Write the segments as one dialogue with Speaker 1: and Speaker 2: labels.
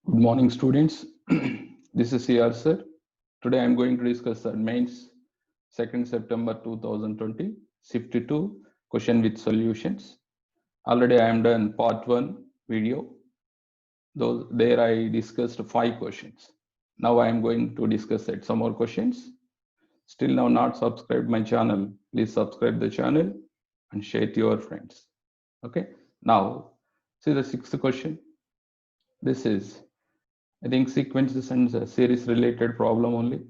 Speaker 1: Good morning, students. This is CR sir. Today I am going to discuss the mains 2nd September 2020 shift 2 question with solutions. Already I am done part 1 video. There I discussed 5 questions. Now I am going to discuss some more questions. Still now not subscribed my channel. Please subscribe the channel and share to your friends. Okay. Now see the 6th question. This is I think sequences and series related problem only.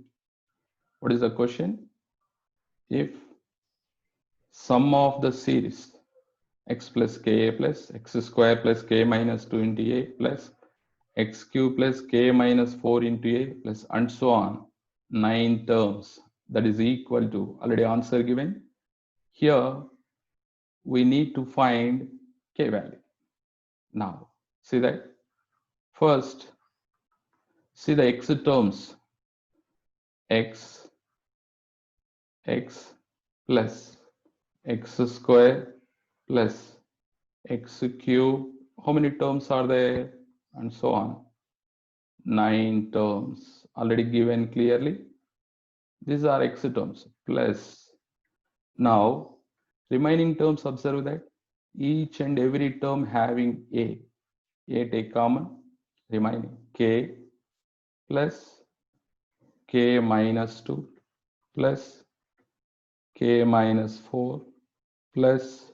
Speaker 1: What is the question? If sum of the series x plus ka plus x square plus k minus 2 into a plus x cube plus k minus 4 into a plus and so on 9 terms, that is equal to, already answer given. Here we need to find k value. Now see that first see the x terms x plus x square plus x cube. How many terms are there? And so on. 9 terms already given clearly. These are x terms plus. Now remaining terms, observe that each and every term having a take common, remaining k plus k minus 2 plus k minus 4 plus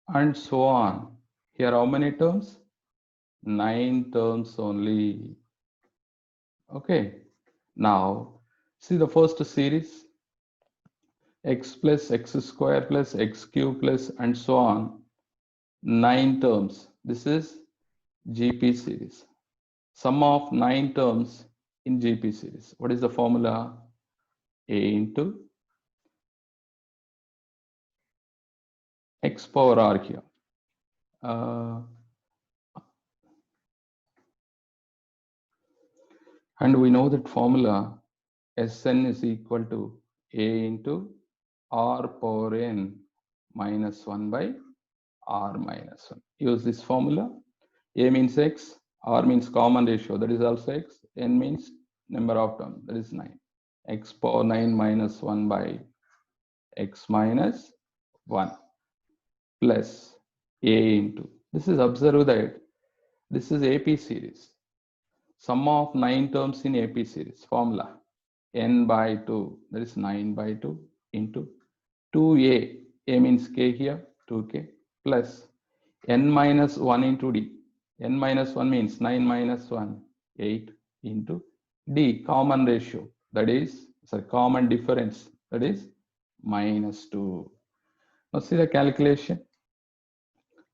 Speaker 1: and so on. Here how many terms? 9 terms only. Okay. Now see the first series x plus x square plus x cube plus and so on 9 terms. This is GP series. Sum of 9 terms in GP series. What is the formula? A into x power r here. And we know that formula Sn is equal to A into r power n minus 1 by r minus 1. Use this formula. A means x, r means common ratio, that is also x, n means number of terms, that is 9. X power 9 minus 1 by x minus 1 plus A into, this is, observe that this is AP series. Sum of 9 terms in AP series, formula n by 2, that is 9 by 2 into 2a, a means k here, 2k, plus n minus 1 into d. N minus 1 means 9 minus 1, 8 into d, common ratio, that is, common difference, that is minus 2. Now see the calculation.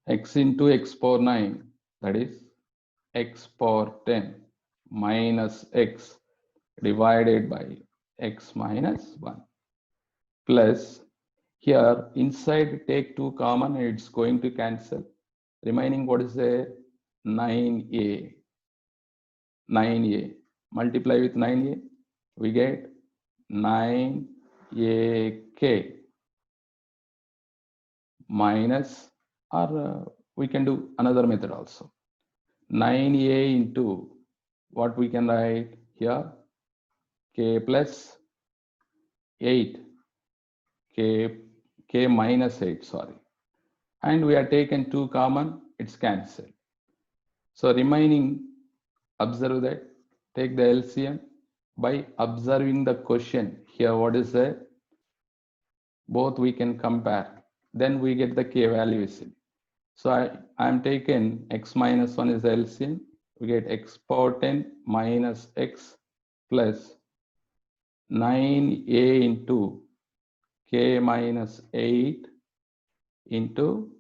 Speaker 1: X into x power 9, that is x power 10 minus x divided by x minus 1 plus, here inside take 2 common, it's going to cancel. Remaining what is there? 9a. 9a. Multiply with 9a, we get 9ak minus, or we can do another method also. 9a into what we can write here? K plus 8. K minus 8, sorry. And we are taken 2 common, it's cancelled. So remaining, observe that, take the LCM by observing the question here. What is there? Both we can compare. Then we get the k value easily. So I am taken x minus 1 is the LCM. We get x power 10 minus x plus 9a into k minus 8 into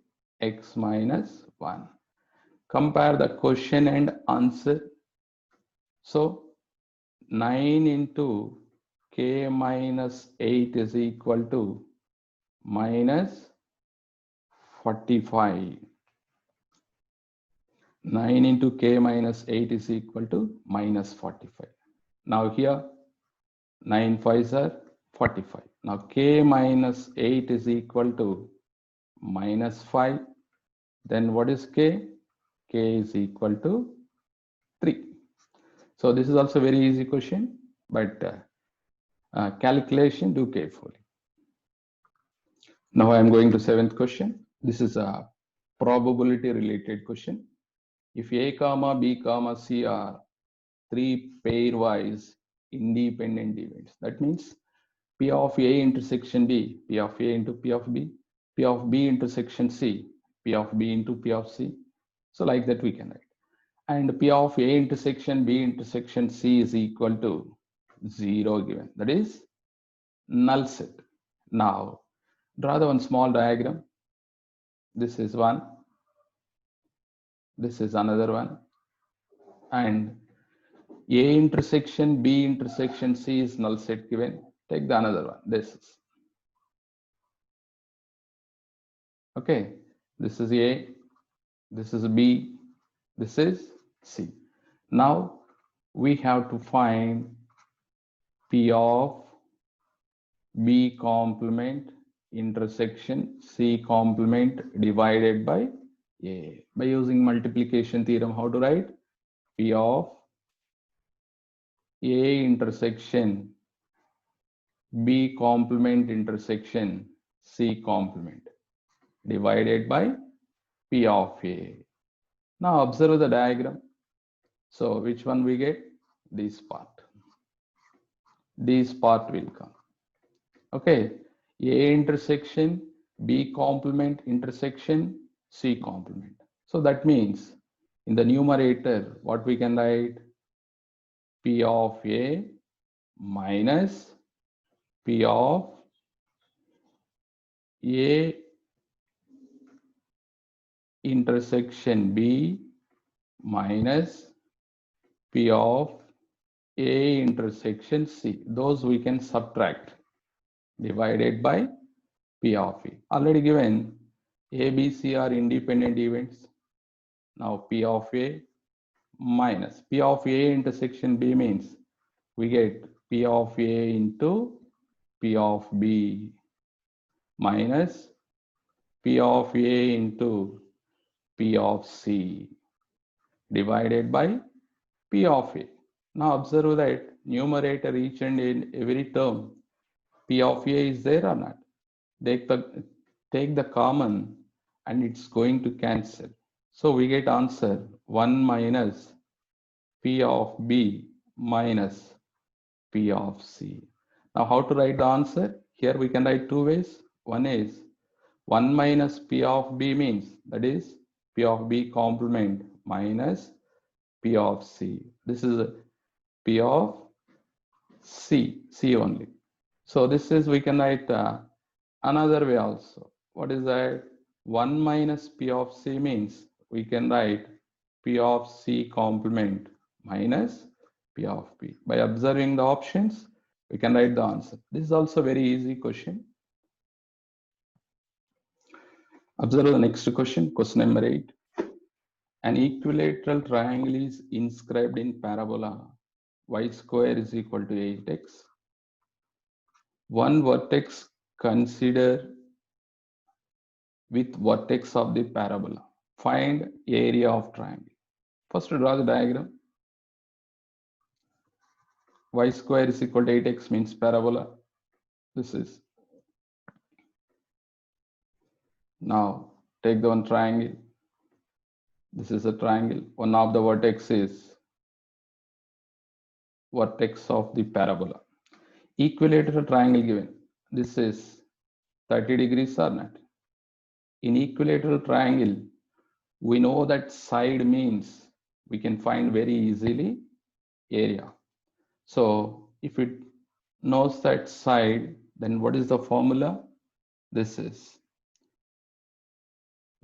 Speaker 1: x minus 1. Compare the question and answer. So 9 into k minus 8 is equal to minus 45. 9 into k minus 8 is equal to minus 45. Now here 9 5s are 45. Now k minus 8 is equal to minus 5. Then what is k? K is equal to 3. So this is also very easy question, but calculation, do carefully. Now I am going to 7th question. This is a probability related question. If A comma B comma C are 3 pairwise independent events, that means P of A intersection B, P of A into P of B, P of B intersection C, P of B into P of C. So like that we can write. And P of A intersection B intersection C is equal to 0 given. That is null set. Now draw the one small diagram. This is one. This is another one. And A intersection B intersection C is null set given. Take the another one. This is. Okay. This is A. This is B. This is C. Now we have to find P of B complement intersection C complement divided by A. By using multiplication theorem, how to write? P of A intersection B complement intersection C complement divided by P of A. Now observe the diagram. So which one we get? This part. This part will come. Okay. A intersection B complement intersection C complement. So that means in the numerator, what we can write? P of A minus P of A intersection B minus P of A intersection C. Those we can subtract divided by P of A. Already given A, B, C are independent events. Now P of A minus P of A intersection B means we get P of A into P of B minus P of A into P of C divided by P of A. Now observe that numerator each and in every term P of A is there or not? Take the common and it's going to cancel. So we get answer 1 minus P of B minus P of C. Now how to write the answer? Here we can write two ways. One is 1 minus P of B means that is P of B complement minus P of C. This is P of C only. So this is, we can write another way also. What is that? 1 minus P of C means we can write P of C complement minus P of B. By observing the options, we can write the answer. This is also a very easy question. Observe the next question, question number 8. An equilateral triangle is inscribed in parabola y square is equal to 8x. One vertex consider with vertex of the parabola. Find area of triangle. First draw the diagram. Y square is equal to 8x means parabola. This is. Now take the one triangle. This is a triangle. One of the vertex is vertex of the parabola. Equilateral triangle given. This is 30 degrees or not. In equilateral triangle, we know that side means we can find very easily area. So if it knows that side, then what is the formula? This is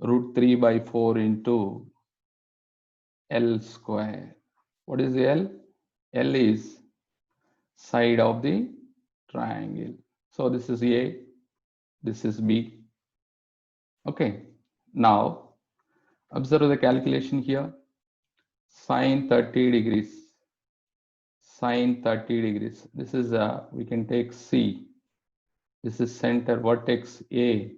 Speaker 1: root 3 by 4 into L square. What is L? L is side of the triangle. So this is A, this is B. Okay. Now observe the calculation here. Sine 30 degrees. Sine 30 degrees. This is we can take C. This is center vertex A.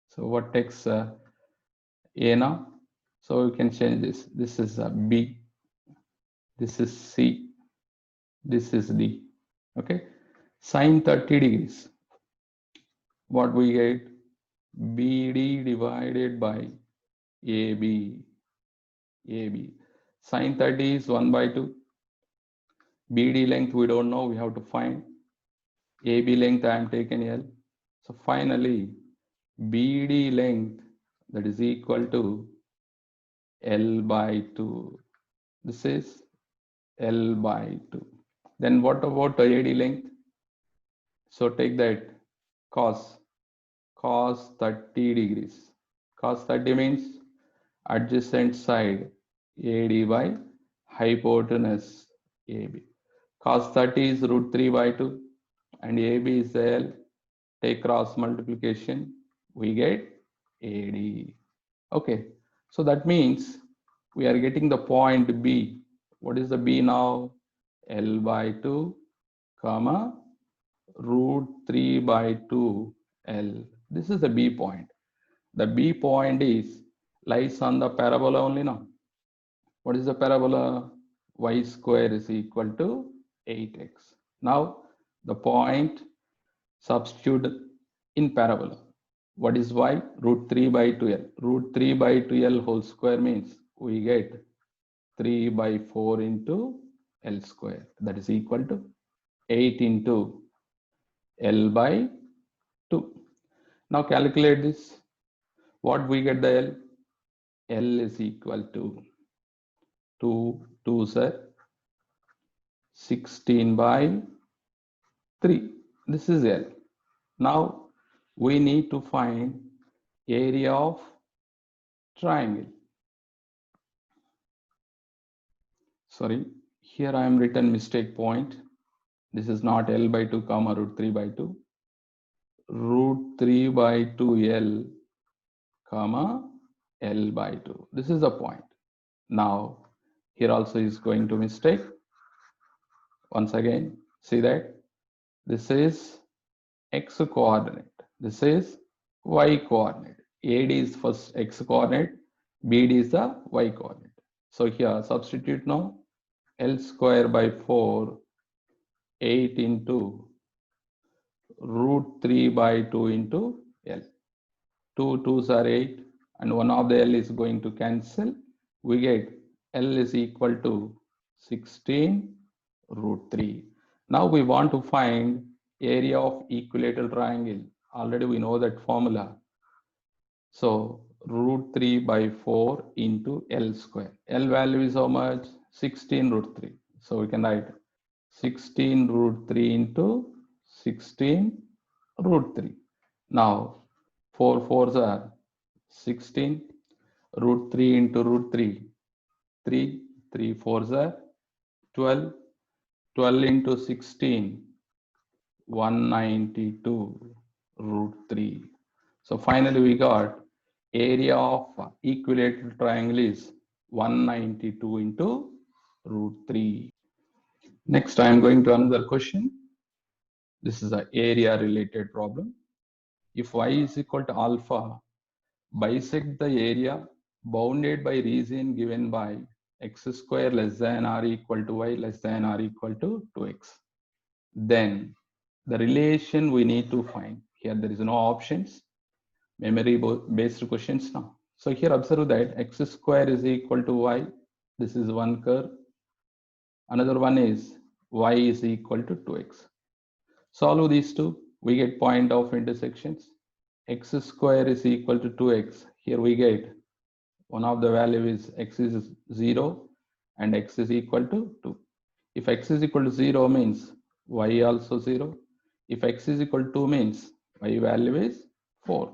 Speaker 1: So vertex A now. So we can change this. This is B. This is C. This is D. Okay. Sine 30 degrees. What we get? BD divided by AB. AB. Sine 30 is 1 by 2. BD length we don't know, we have to find. AB length I am taken L. So finally, BD length that is equal to L by 2. This is L by 2. Then what about the AD length? So take that cos 30 degrees. Cos 30 means adjacent side AD by hypotenuse AB. Cos 30 is root 3 by 2 and AB is L. Take cross multiplication, we get AD. Okay, so that means we are getting the point B. What is the B now? L by 2 comma root 3 by 2 L. This is the B point. The B point is lies on the parabola only now. What is the parabola? Y square is equal to 8x. Now the point substitute in parabola. What is y? Root 3 by 2l. Root 3 by 2l whole square means we get 3 by 4 into l square. That is equal to 8 into l by 2. Now calculate this. What we get the L? L is equal to 2 2s are 16 by 3. This is L. Now we need to find area of triangle. Sorry, here I am written mistake point. This is not L by 2 comma root 3 by 2. Root 3 by 2L comma L by 2. This is the point. Now here also is going to mistake. Once again, see that this is x coordinate. This is y coordinate. AD is first x coordinate, BD is the y coordinate. So here substitute now L square by 4, 8 into root 3 by 2 into L. 2 2s are 8 and one of the L is going to cancel. We get L is equal to 16 root 3. Now we want to find area of equilateral triangle. Already we know that formula. So root 3 by 4 into L square. L value is how much? 16 root 3. So we can write 16 root 3 into 16 root 3. Now 4 4s are 16 root 3 into root 3. 3 3 4s are 12. 12 into 16, 192 root 3. So finally we got area of equilateral triangle is 192 into root 3. Next I am going to another question. This is an area related problem. If y is equal to alpha, bisect the area bounded by region given by x square less than or equal to y less than or equal to 2x. Then the relation we need to find. Here there is no options, memory based questions now. So here observe that x square is equal to y. This is one curve. Another one is y is equal to 2x. Solve these two, we get point of intersections. X square is equal to 2x. Here we get one of the value is x is 0 and x is equal to 2. If x is equal to 0 means y also 0. If x is equal to 2 means y value is 4.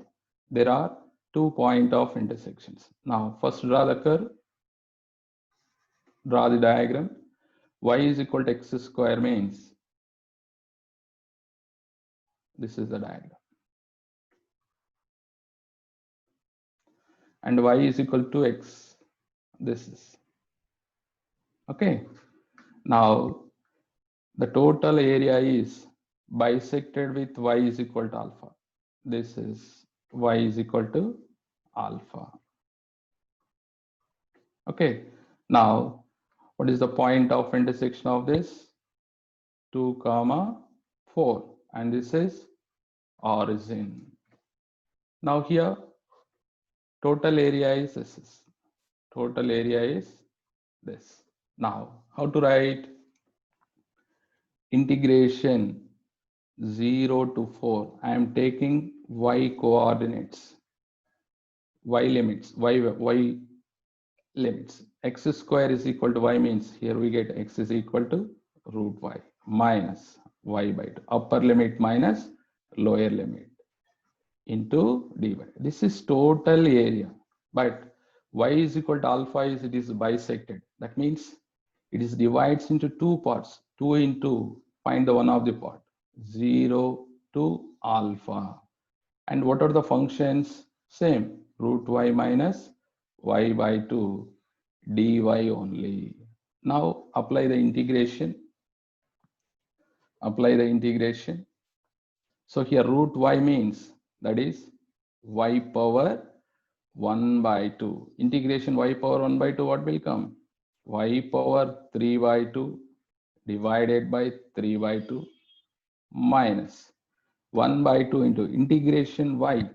Speaker 1: There are 2 point of intersections. Now first draw the curve, draw the diagram. Y is equal to x square means this is the diagram. And y is equal to x. This is. Okay. Now the total area is bisected with y is equal to alpha. This is y is equal to alpha. Okay. Now what is the point of intersection of this? 2, 4, and this is origin. Now here total area is this. Total area is this. Now how to write? Integration 0 to 4. I am taking y coordinates, y limits, y limits. X square is equal to y means here we get x is equal to root y minus y by 2. Upper limit minus lower limit into dy. This is total area, but y is equal to alpha is it is bisected. That means it is divided into two parts. 2 into find the one of the part 0 to alpha. And what are the functions? Same, root y minus y by 2 dy only. Now apply the integration. Apply the integration. So here root y means that is y power 1 by 2. Integration y power 1 by 2, what will come? Y power 3 by 2 divided by 3 by 2 minus 1 by 2 into integration y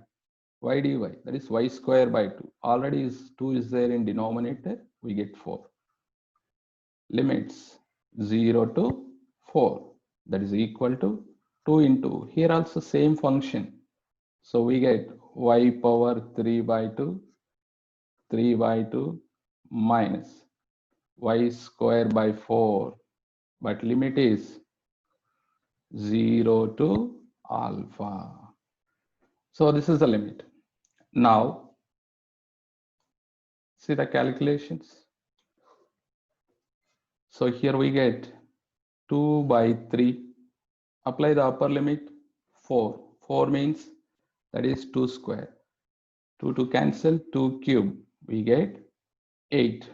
Speaker 1: dy, that is y square by 2. Already is 2 is there in denominator, we get 4. Limits 0 to 4, that is equal to 2 into, here also same function. So we get y power 3 by 2 minus y square by 4, but limit is 0 to alpha. So this is the limit. Now see the calculations. So here we get 2 by 3. Apply the upper limit 4. 4 means that is 2 square. 2 to cancel, 2 cube. We get 8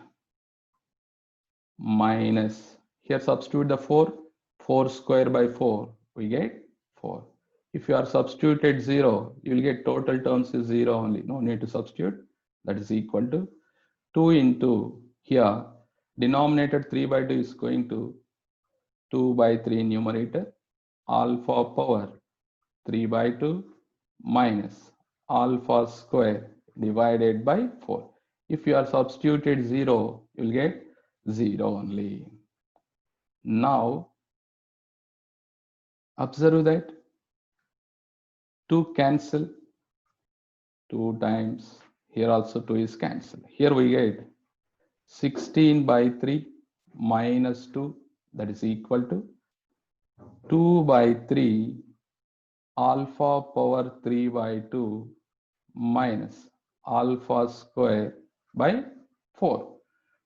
Speaker 1: minus, here substitute the 4. 4 square by 4. We get 4. If you are substituted 0, you will get total terms is 0 only. No need to substitute. That is equal to 2 into, here denominator 3 by 2 is going to 2 by 3 numerator, alpha power 3 by 2 minus alpha square divided by 4. If you are substituted 0, you will get 0 only. Now observe that 2 cancel, 2 times, here also 2 is cancelled. Here we get 16 by 3 minus 2, that is equal to 2 by 3 alpha power 3 by 2 minus alpha square by 4.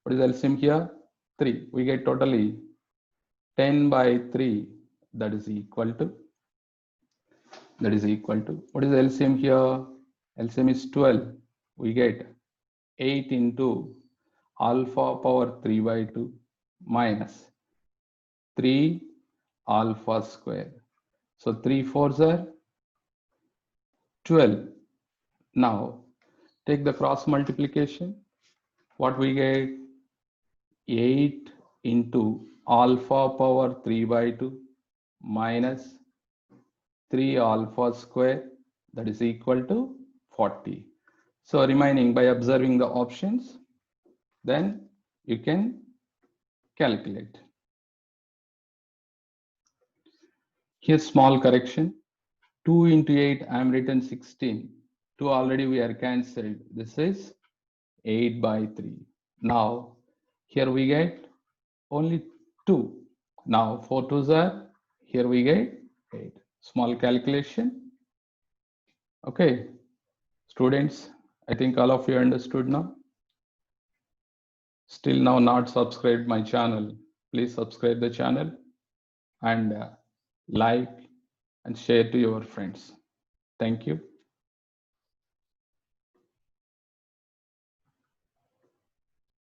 Speaker 1: What is LCM here? 3. We get totally 10 by 3, that is equal to, what is LCM here? LCM is 12. We get 8 into alpha power 3 by 2 minus 3 alpha square. So 3 4s are 12. Now take the cross multiplication. What we get? 8 into alpha power 3 by 2 minus 3 alpha square, that is equal to 40. So remaining by observing the options, then you can calculate. Here small correction. 2 into 8, I am written 16. 2 already we are cancelled. This is 8 by 3. Now here we get only 2. Now 4 2s are, here we get 8. Small calculation. Okay, students, I think all of you understood now. Still now not subscribed my channel, please subscribe the channel and like and share to your friends. Thank you.